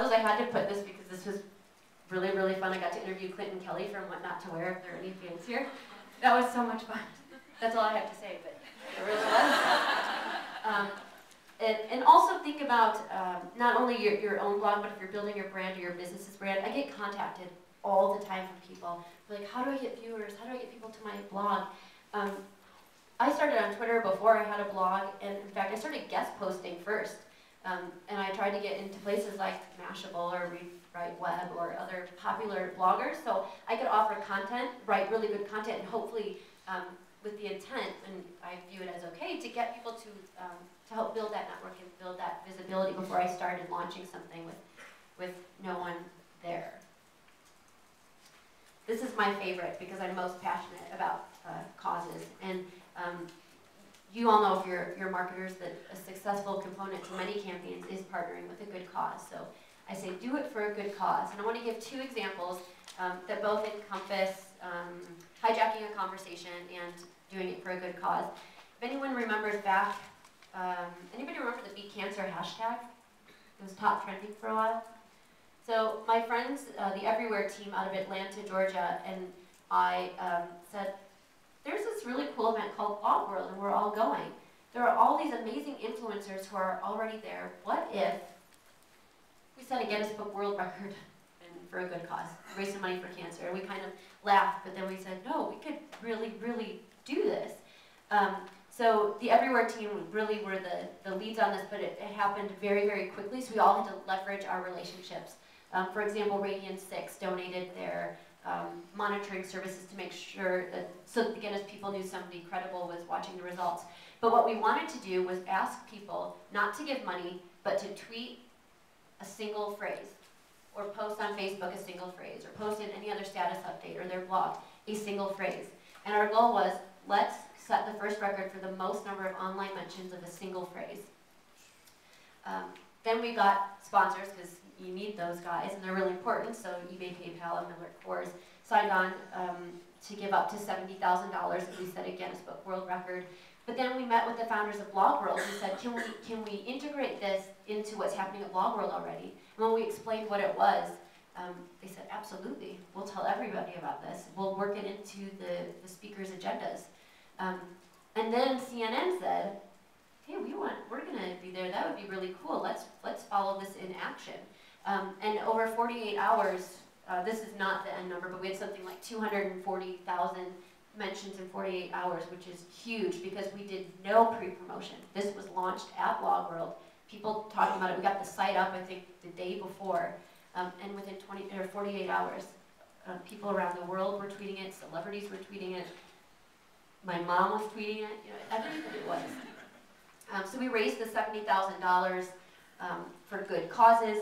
I had to put this because this was really, really fun. I got to interview Clinton Kelly from What Not to Wear, if there are any fans here. That was so much fun. That's all I have to say, but it really was. And also think about not only your own blog, but if you're building your brand or your business's brand. I get contacted all the time from people. They're like, how do I get viewers? How do I get people to my blog? I started on Twitter before I had a blog, and in fact, I started guest posting first. And I tried to get into places like Mashable or RewriteWeb or other popular bloggers, so I could offer content, write really good content, and hopefully with the intent, and I view it as okay, to get people to help build that network and build that visibility before I started launching something with no one there. This is my favorite because I'm most passionate about causes. And you all know, if you're marketers, that a successful component to many campaigns is partnering with a good cause. So I say do it for a good cause. And I want to give two examples that both encompass hijacking a conversation and doing it for a good cause. If anyone remembers back, anybody remember the Beat Cancer hashtag? It was top trending for a while. So my friends, the Everywhere team out of Atlanta, Georgia, and I said, there's this really cool event called Blog World, and we're all going. There are all these amazing influencers who are already there. What if we set a Guinness Book World Record for a good cause, raise some money for cancer? And we kind of laughed, but then we said, no, we could really, really do this. So the Everywhere team really were the leads on this, but it happened very, very quickly, so we all had to leverage our relationships. For example, Radiant 6 donated their monitoring services to make sure that, so that the Guinness people knew somebody credible was watching the results. But what we wanted to do was ask people not to give money, but to tweet a single phrase, or post on Facebook a single phrase, or post in any other status update or their blog a single phrase. And our goal was, let's set the first record for the most number of online mentions of a single phrase. Then we got sponsors, because you need those guys, and they're really important. So eBay, PayPal, and Miller Coors signed on to give up to $70,000 if we set a Guinness Book World Record. But then we met with the founders of Blog World and said, can we integrate this into what's happening at Blog World already? And when we explained what it was, they said, absolutely, we'll tell everybody about this. We'll work it into the speakers' agendas. And then CNN said, hey, we're gonna be there, that would be really cool. Let's follow this in action. And over 48 hours, this is not the end number, but we had something like 240,000 mentions in 48 hours, which is huge because we did no pre-promotion. This was launched at Blog World. People talking about it. We got the site up, I think, the day before, and within 48 hours, people around the world were tweeting it. Celebrities were tweeting it. My mom was tweeting it. You know, everybody was. So we raised the $70,000 for good causes.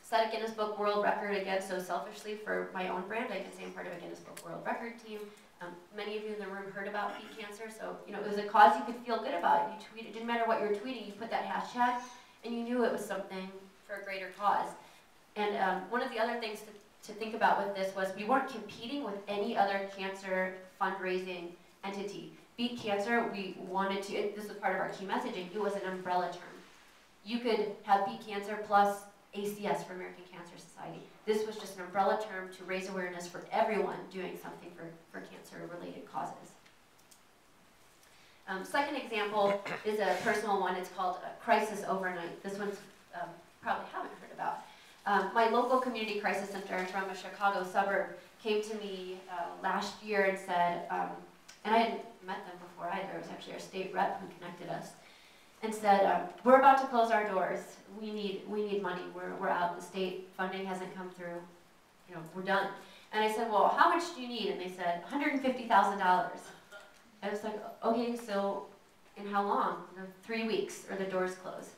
Set a Guinness Book World Record again, so selfishly for my own brand, I can say I'm part of a Guinness Book World Record team. Many of you in the room heard about Beat Cancer, so you know it was a cause you could feel good about. You tweet, it didn't matter what you were tweeting, you put that hashtag, and you knew it was something for a greater cause. And one of the other things to think about with this was we weren't competing with any other cancer fundraising entity. Beat Cancer, we wanted to, this was part of our key messaging, it was an umbrella term. You could have Beat Cancer plus ACS for American Cancer Society. This was just an umbrella term to raise awareness for everyone doing something for cancer-related causes. Second example is a personal one. It's called Crisis Overnight. This one's probably haven't heard about. My local community crisis center from a Chicago suburb came to me last year and said, and I hadn't met them before either, it was actually our state rep who connected us, and said, we're about to close our doors. We need money. We're out. The state funding hasn't come through. You know, we're done. And I said, well, how much do you need? And they said, $150,000. I was like, okay, so in how long? You know, 3 weeks, or the doors close.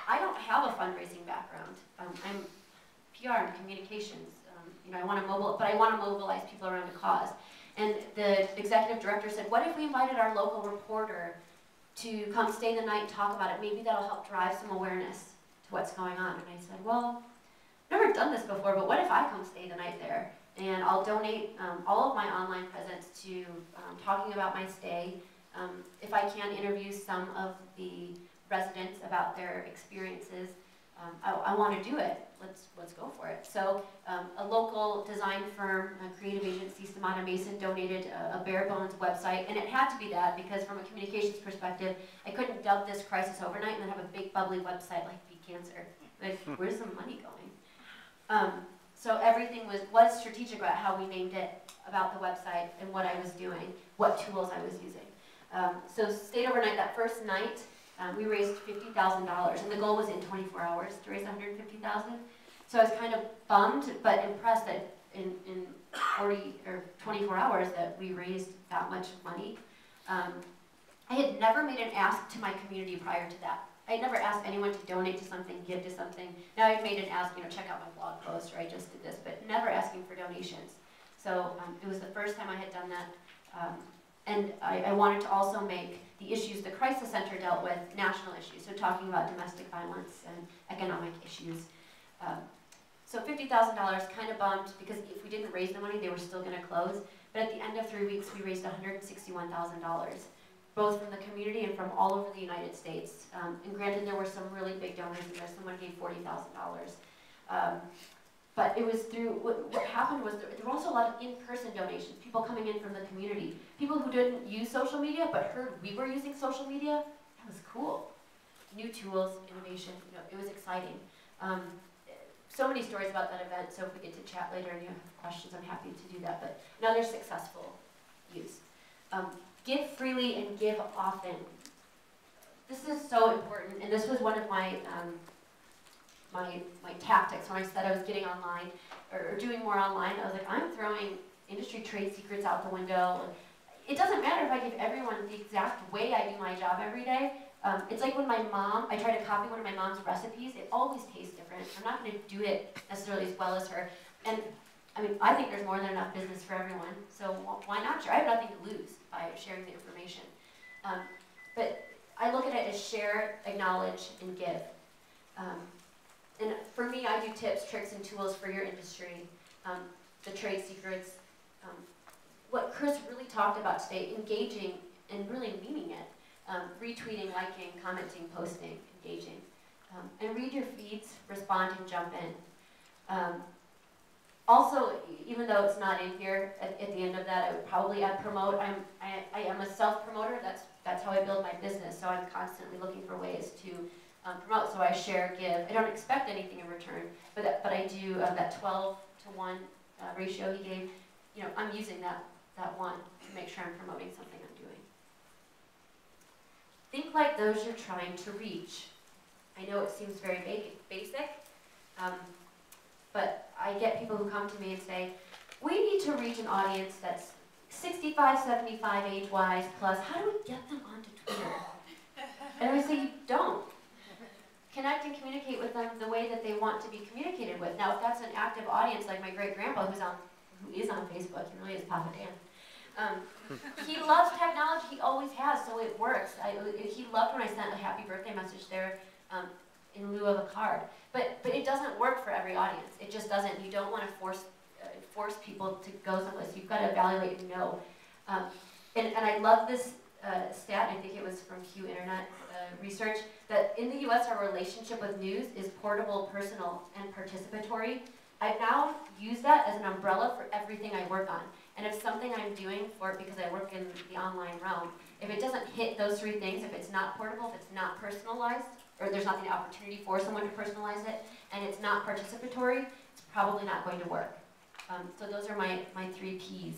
I don't have a fundraising background. I'm PR and communications. You know, I want to mobilize people around a cause. And the executive director said, what if we invited our local reporter to come stay the night and talk about it? Maybe that'll help drive some awareness to what's going on. And I said, well, I've never done this before, but what if I come stay the night there? And I'll donate all of my online presence to talking about my stay. If I can, interview some of the residents about their experiences. I want to do it. Let's go for it. So a local design firm, a creative agency, Samana Mason, donated a bare bones website, and it had to be that because from a communications perspective, I couldn't dump this crisis overnight and then have a big bubbly website like Beat Cancer. Like, where's the money going? So everything was strategic about how we named it, about the website and what I was doing, what tools I was using. So stayed overnight. That first night, we raised $50,000, and the goal was in 24 hours to raise $150,000. So I was kind of bummed, but impressed that in 40 or 24 hours that we raised that much money. I had never made an ask to my community prior to that. I had never asked anyone to donate to something, give to something. Now I've made an ask, check out my blog post, or I just did this, but never asking for donations. So it was the first time I had done that. And I wanted to also make the issues the Crisis Center dealt with national issues, so talking about domestic violence and economic issues. So $50,000 kind of bummed, because if we didn't raise the money, they were still going to close. But at the end of 3 weeks, we raised $161,000, both from the community and from all over the United States. And granted, there were some really big donors in there. Someone gave $40,000. But it was through, what happened was there were also a lot of in-person donations, people coming in from the community, people who didn't use social media but heard we were using social media. That was cool. New tools, innovation, it was exciting. So many stories about that event, so if we get to chat later and you have questions, I'm happy to do that. But another successful use. Give freely and give often. This is so important, and this was one of my my tactics when I said I was getting online or doing more online. I was like, I'm throwing industry trade secrets out the window. It doesn't matter if I give everyone the exact way I do my job every day. It's like when I try to copy one of my mom's recipes, it always tastes different. I'm not going to do it necessarily as well as her. And I mean, I think there's more than enough business for everyone, so why not share? I have nothing to lose by sharing the information. But I look at it as share, acknowledge, and give. And for me, I do tips, tricks, and tools for your industry, the trade secrets. What Chris really talked about today, engaging and really meaning it. Retweeting, liking, commenting, posting, engaging. And read your feeds, respond, and jump in. Also, even though it's not in here, at the end of that, I would probably add promote. I am a self-promoter. That's how I build my business. So I'm constantly looking for ways to promote. So I share, give. I don't expect anything in return, but I do that 12-to-1 ratio he gave. I'm using that one to make sure I'm promoting something I'm doing. Think like those you're trying to reach. I know it seems very basic, but I get people who come to me and say, we need to reach an audience that's 65, 75 age-wise plus. How do we get them onto Twitter? And I say, you don't. Connect and communicate with them the way that they want to be communicated with. Now, if that's an active audience like my great-grandpa who is on Facebook, he really is Papa Dan. He loves technology, he always has, so it works. He loved when I sent a happy birthday message there in lieu of a card. But it doesn't work for every audience. It just doesn't. You don't want to force people to go someplace. You've got to evaluate and know. And I love this stat, I think it was from Q Internet Research, that in the US our relationship with news is portable, personal, and participatory. I've now used that as an umbrella for everything I work on. And if something I'm doing because I work in the online realm, if it doesn't hit those three things, if it's not portable, if it's not personalized, or there's not the opportunity for someone to personalize it, and it's not participatory, it's probably not going to work. So those are my 3 Ps.